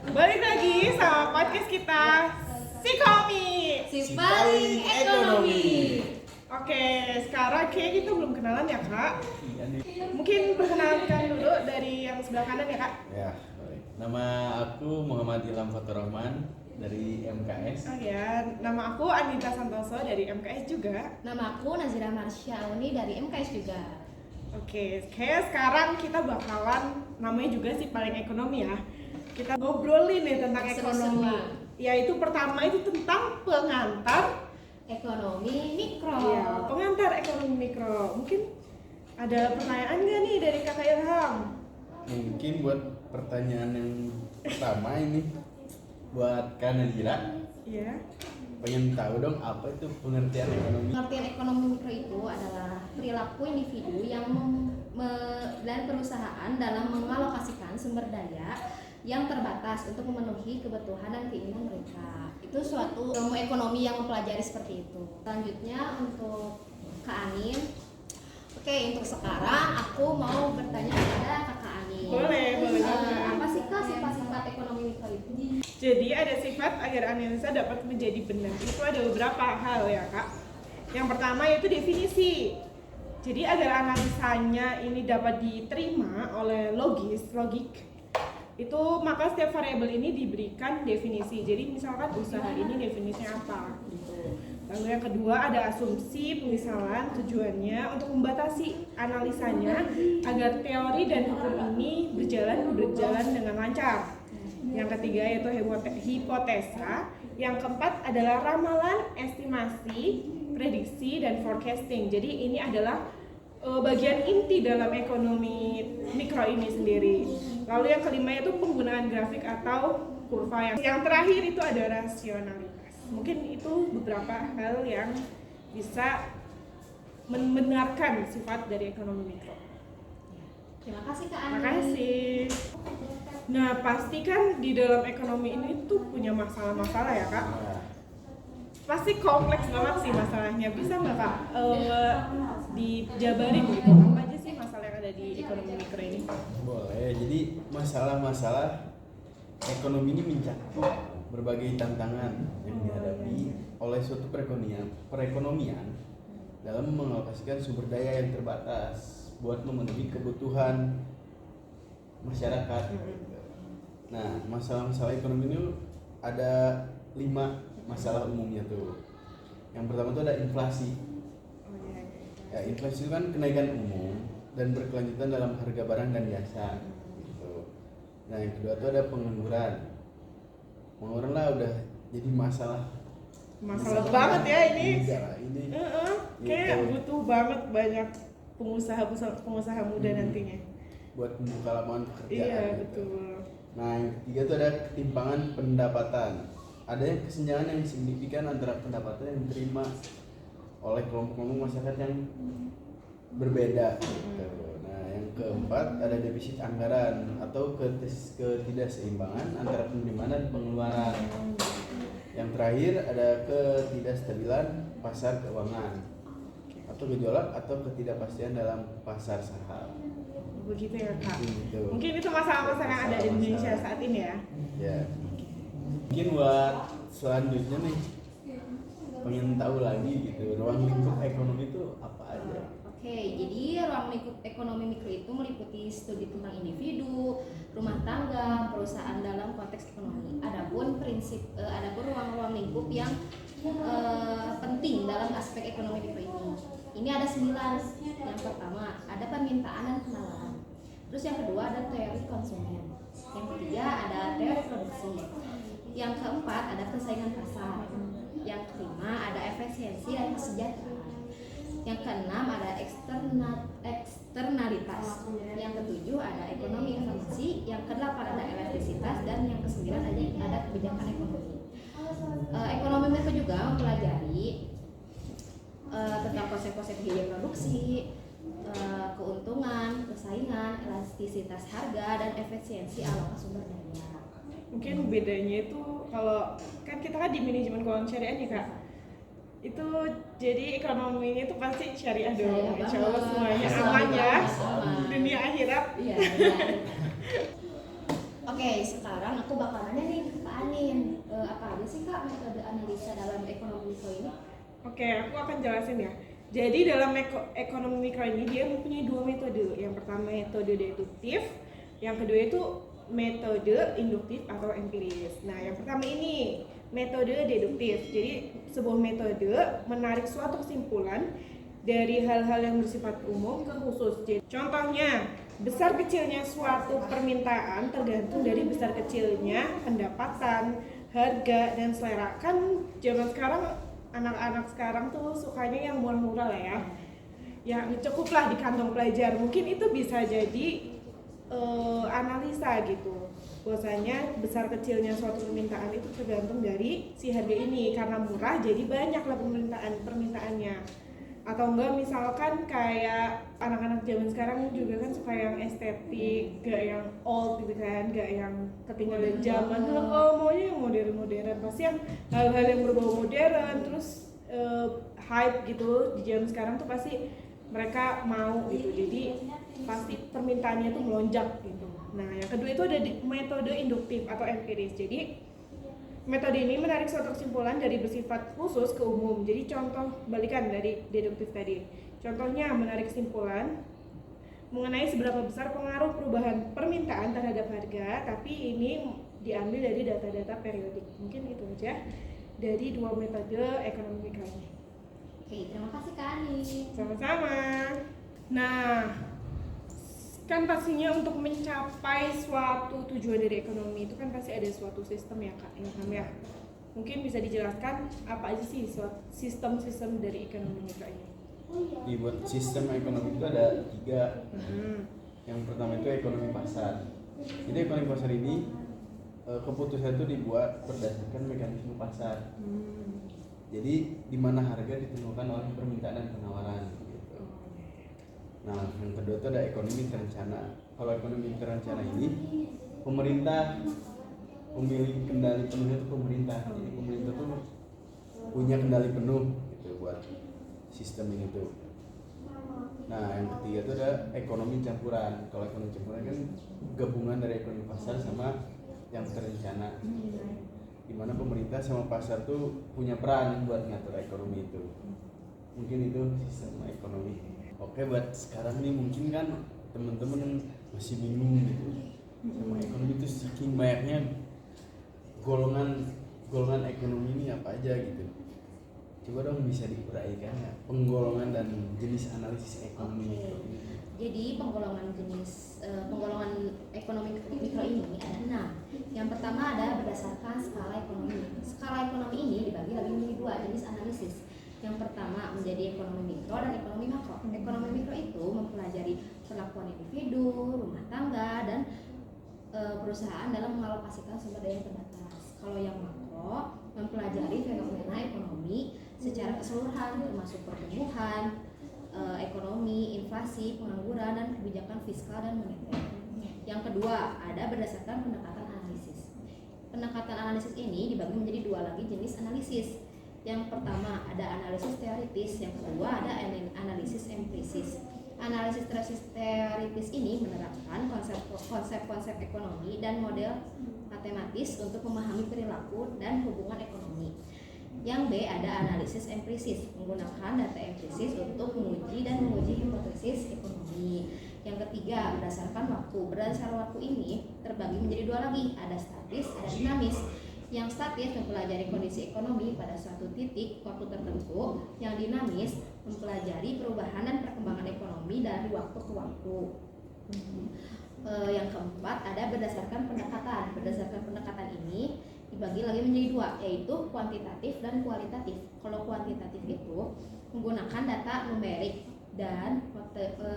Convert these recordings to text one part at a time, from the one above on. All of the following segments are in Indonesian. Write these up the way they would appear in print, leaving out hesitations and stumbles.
Balik lagi sama podcast kita Psikomi. Si paling ekonomi. Oke, sekarang kayak kita belum kenalan ya kak. Iya nih. Mungkin perkenalkan dulu dari yang sebelah kanan ya kak. Ya, baik. Nama aku Muhammad Ilham Fatur Rahman dari MKS. Oh ya, nama aku Anita Santoso dari MKS juga. Nama aku Nazira Marsha Auni dari MKS juga. Oke, kayak sekarang kita bakalan namanya juga si paling ekonomi ya. Kita ngobrolin nih tentang ekonomi. Seru-seruan. Yaitu pertama itu tentang pengantar. Ekonomi mikro. Iya, pengantar ekonomi mikro. Mungkin ada pertanyaan nggak nih dari Kakak Ilham? Mungkin buat pertanyaan yang pertama ini buat Kak Nazira, Iya. pengen tahu dong apa itu pengertian ekonomi? Pengertian ekonomi mikro itu adalah perilaku individu yang dan perusahaan dalam mengalokasikan sumber daya yang terbatas untuk memenuhi kebutuhan dan keinginan mereka. Itu suatu ilmu ekonomi yang mempelajari seperti itu. Selanjutnya untuk Kak Anin. Oke, untuk sekarang aku mau bertanya kepada Kakak Anin. Boleh banget. Apa sih Kak sifat-sifat ekonomi mikro itu? Jadi ada sifat agar analisa dapat menjadi benar. Itu ada beberapa hal ya kak. Yang pertama yaitu definisi. Jadi agar analisanya ini dapat diterima oleh logik, itu maka setiap variabel ini diberikan definisi. Jadi misalkan usaha ini definisinya apa gitu. Lalu yang kedua ada asumsi pemisalan, tujuannya untuk membatasi analisanya agar teori dan hukum ini berjalan dengan lancar. Yang ketiga yaitu hipotesa. Yang keempat adalah ramalan, estimasi, prediksi, dan forecasting. Jadi ini adalah bagian inti dalam ekonomi mikro ini sendiri. Lalu yang kelima itu penggunaan grafik atau kurva. Yang terakhir itu ada rasionalitas. Mungkin itu beberapa hal yang bisa membenarkan sifat dari ekonomi mikro. Terima kasih Kak Anin. Terima kasih. Nah, pasti kan di dalam ekonomi ini tuh punya masalah-masalah ya kak. Nah, Pasti kompleks banget sih masalahnya. Bisa nggak kak dijabarin gitu? Apa aja sih masalah yang ada di ekonomi mikro ini? boleh. Jadi masalah-masalah ekonomi ini mencakup berbagai tantangan yang dihadapi oleh suatu perekonomian dalam mengalokasikan sumber daya yang terbatas buat memenuhi kebutuhan masyarakat. Nah, masalah-masalah ekonomi ini ada 5 masalah umumnya tuh. Yang pertama tuh ada inflasi. Ya, inflasi itu kan kenaikan umum dan berkelanjutan dalam harga barang dan jasa. Gitu. Nah, yang kedua tuh ada pengangguran. Pengangguran lah udah jadi masalah Banget ya ini. Ini Kayak Gitu. butuh banget banyak pengusaha muda nantinya. buat membuka lapangan pekerjaan. Iya gitu. betul. Nah, yang ketiga tuh ada ketimpangan pendapatan. Ada yang kesenjangan yang signifikan antara pendapatan yang diterima oleh kelompok-kelompok masyarakat yang berbeda. Gitu. Nah, yang keempat ada defisit anggaran atau ketidakseimbangan antara penerimaan dan pengeluaran. Yang terakhir ada ketidakstabilan pasar keuangan atau gejolak atau ketidakpastian dalam pasar saham. Begitu ya kak. Gitu. Mungkin itu masalah-masalah yang ada di Indonesia Masalah-masalah. saat ini ya. Ya. Mungkin buat selanjutnya nih pengen tahu lagi gitu ruang lingkup ekonomi itu apa aja. Oke, jadi ruang lingkup ekonomi mikro itu meliputi studi tentang individu, rumah tangga, perusahaan dalam konteks ekonomi. Adapun ruang-ruang lingkup yang penting dalam aspek ekonomi mikro ini. Ini ada 9. Yang pertama ada permintaan dan penawaran. Terus yang kedua ada teori konsumen. Yang ketiga ada teori produksi. Yang keempat ada persaingan pasar. Yang kelima ada efisiensi dan kesejahteraan. Yang keenam ada eksternalitas. Yang ketujuh ada ekonomi informasi. Yang kedelapan ada elastisitas dan yang kesembilan ada kebijakan ekonomi. Ekonomi mereka juga mempelajari tentang konsep-konsep biaya produksi, keuntungan, persaingan, elastisitas harga, dan efisiensi alokasi sumber daya. Mungkin bedanya itu kalau kan kita kan di manajemen keuangan syariah nih kak, itu jadi ekonominya itu pasti syariah dong. Insya Allah semuanya aman ya, dunia akhirat. Iya. Oke, sekarang aku bakal nanya nih ke Kak Anin. Apa aja sih Kak metode analisa dalam ekonomi mikro ini? Oke, aku akan jelasin ya. Jadi dalam ekonomi mikro ini dia mempunyai dua metode. Yang pertama metode deduktif, yang kedua itu metode induktif atau empiris. Nah, yang pertama ini metode deduktif. Jadi sebuah metode menarik suatu kesimpulan dari hal-hal yang bersifat umum ke khusus. Jadi, contohnya, besar kecilnya suatu permintaan tergantung dari besar kecilnya pendapatan, harga, dan selera. Kan zaman sekarang anak-anak sekarang tuh sukanya yang murah-murah lah ya, yang cukuplah di kantong pelajar. Mungkin itu bisa jadi analisa gitu. Bahwasanya besar kecilnya suatu permintaan itu tergantung dari si harga ini. Karena murah jadi banyaklah permintaannya. Atau enggak misalkan kayak anak-anak zaman sekarang juga kan suka yang estetik, gak yang old gitu kan, gak yang ketinggalan zaman. Maunya yang modern-modern, pasti yang hal-hal yang berbau modern, terus hype gitu di zaman sekarang tuh pasti mereka mau gitu. Jadi pasti permintaannya tuh melonjak gitu. Nah, yang kedua itu ada metode induktif atau empiris. Jadi metode ini menarik suatu kesimpulan dari bersifat khusus ke umum. Jadi contoh balikan dari deduktif tadi. Contohnya menarik kesimpulan mengenai seberapa besar pengaruh perubahan permintaan terhadap harga, tapi ini diambil dari data-data periodik. Mungkin itu aja dari dua metode ekonomi mikro ini. Oke, terima kasih Kak Ani. Sama-sama. Nah, kan pastinya untuk mencapai suatu tujuan dari ekonomi itu kan pasti ada suatu sistem ya Kak Ilham ya. Mungkin bisa dijelaskan apa aja sih sistem-sistem dari ekonomi mikro ini? Dibuat sistem ekonomi itu ada 3. Yang pertama itu ekonomi pasar. Jadi ekonomi pasar ini keputusan itu dibuat berdasarkan mekanisme pasar. Jadi di mana harga ditentukan oleh permintaan dan penawaran. Nah, yang kedua itu ada ekonomi terencana. Kalau ekonomi terencana ini, pemerintah memiliki kendali penuhnya itu pemerintah. Jadi pemerintah tuh punya kendali penuh gitu buat sistem ini tuh. Nah, yang ketiga itu ada ekonomi campuran. Kalau ekonomi campuran kan gabungan dari ekonomi pasar sama yang terencana. Di mana pemerintah sama pasar tuh punya peran buat ngatur ekonomi itu. Mungkin itu sistem ekonomi. Oke, buat sekarang nih mungkin kan teman-teman masih bingung gitu sama ekonomi itu saking banyaknya golongan ekonomi ini apa aja gitu. Coba dong bisa diuraikan ya penggolongan dan jenis analisis ekonomi. Jadi penggolongan ekonomi mikro ini ada 6. Yang pertama ada berdasarkan skala ekonomi. Skala ekonomi ini dibagi lagi menjadi 2 jenis analisis. Yang pertama menjadi ekonomi mikro dan ekonomi makro. Ekonomi mikro itu mempelajari perlakuan individu, rumah tangga, dan perusahaan dalam mengalokasikan sumber daya yang terbatas. Kalau yang makro mempelajari fenomena ekonomi secara keseluruhan termasuk pertumbuhan ekonomi, inflasi, pengangguran, dan kebijakan fiskal dan moneter. Yang kedua ada berdasarkan pendekatan analisis. Pendekatan analisis ini dibagi menjadi 2 lagi jenis analisis. Yang pertama ada analisis teoritis, yang kedua ada analisis empiris. Analisis teoritis ini menerapkan konsep-konsep ekonomi dan model matematis untuk memahami perilaku dan hubungan ekonomi. Yang B ada analisis empiris, menggunakan data empiris untuk menguji hipotesis ekonomi. Yang ketiga berdasarkan waktu. Berdasarkan waktu ini terbagi menjadi 2 lagi, ada statis, ada dinamis. Yang statis mempelajari kondisi ekonomi pada suatu titik waktu tertentu, yang dinamis mempelajari perubahan dan perkembangan ekonomi dari waktu ke waktu. Yang keempat ada berdasarkan pendekatan. Berdasarkan pendekatan ini dibagi lagi menjadi 2, yaitu kuantitatif dan kualitatif. Kalau kuantitatif itu menggunakan data numerik dan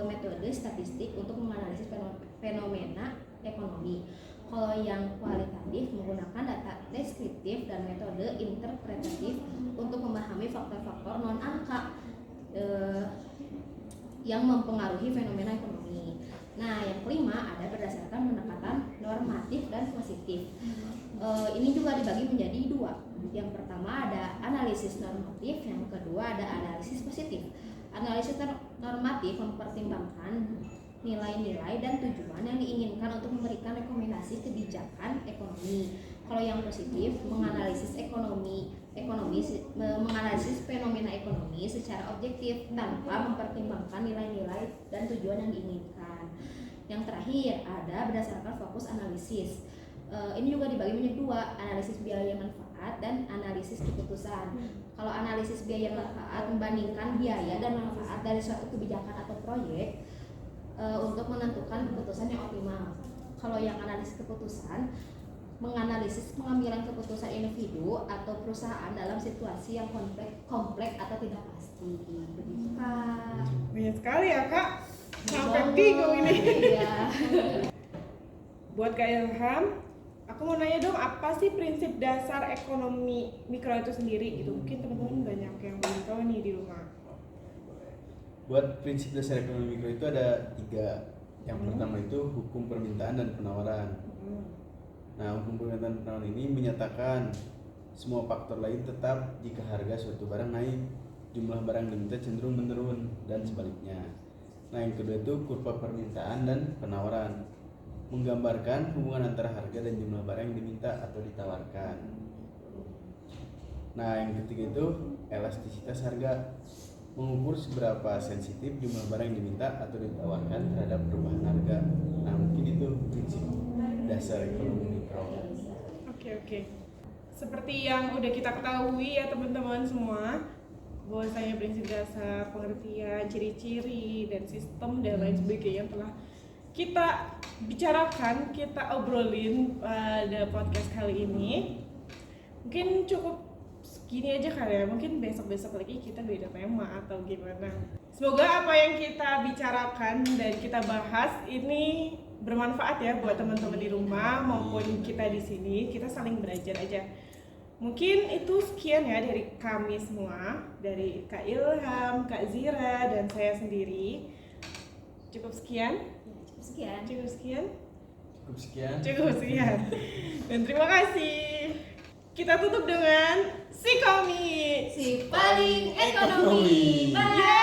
metode statistik untuk menganalisis fenomena ekonomi. Kalau yang kualitatif menggunakan data deskriptif dan metode interpretatif untuk memahami faktor-faktor non-angka yang mempengaruhi fenomena ekonomi. Nah, yang kelima ada berdasarkan pendekatan normatif dan positif. Ini juga dibagi menjadi 2. Yang pertama ada analisis normatif, yang kedua ada analisis positif. Analisis normatif mempertimbangkan nilai-nilai dan tujuan yang diinginkan untuk memberikan rekomendasi kebijakan ekonomi. Kalau yang positif, menganalisis menganalisis fenomena ekonomi secara objektif tanpa mempertimbangkan nilai-nilai dan tujuan yang diinginkan. Yang terakhir ada berdasarkan fokus analisis. Ini juga dibagi menjadi dua, analisis biaya manfaat dan analisis keputusan. Kalau analisis biaya manfaat membandingkan biaya dan manfaat dari suatu kebijakan atau proyek untuk menentukan keputusan yang optimal. Kalau yang analisis keputusan menganalisis pengambilan keputusan individu atau perusahaan dalam situasi yang kompleks atau tidak pasti. Begitu Kak. Banyak sekali ya Kak. Sampai bingung ini. Iya. Buat Kak Ilham, aku mau nanya dong, apa sih prinsip dasar ekonomi mikro itu sendiri gitu? Mungkin teman-teman banyak yang belum tahu nih di rumah. Buat prinsip dasar ekonomi mikro itu ada 3. Yang pertama itu hukum permintaan dan penawaran. Nah, hukum permintaan dan penawaran ini menyatakan semua faktor lain tetap jika harga suatu barang naik, jumlah barang diminta cenderung menurun dan sebaliknya. Nah, yang kedua itu kurva permintaan dan penawaran, menggambarkan hubungan antara harga dan jumlah barang yang diminta atau ditawarkan. Nah, yang ketiga itu elastisitas harga, mengukur seberapa sensitif jumlah barang yang diminta atau ditawarkan terhadap perubahan harga. Nah, mungkin itu prinsip dasar ekonomi mikro. Oke. Seperti yang udah kita ketahui ya teman-teman semua, bahwasanya prinsip dasar, pengertian, ciri-ciri, dan sistem dan lain sebagainya yang telah kita bicarakan, kita obrolin pada podcast kali ini. Mungkin cukup segini aja kali ya, mungkin besok-besok lagi kita beda tema atau gimana. Semoga apa yang kita bicarakan dan kita bahas ini bermanfaat ya buat teman-teman di rumah maupun kita di sini. Kita saling belajar aja. Mungkin itu sekian ya dari kami semua, dari Kak Ilham, Kak Zira, dan saya sendiri. Cukup sekian. Dan terima kasih. Kita tutup dengan si Komi, Si paling ekonomi. Bye.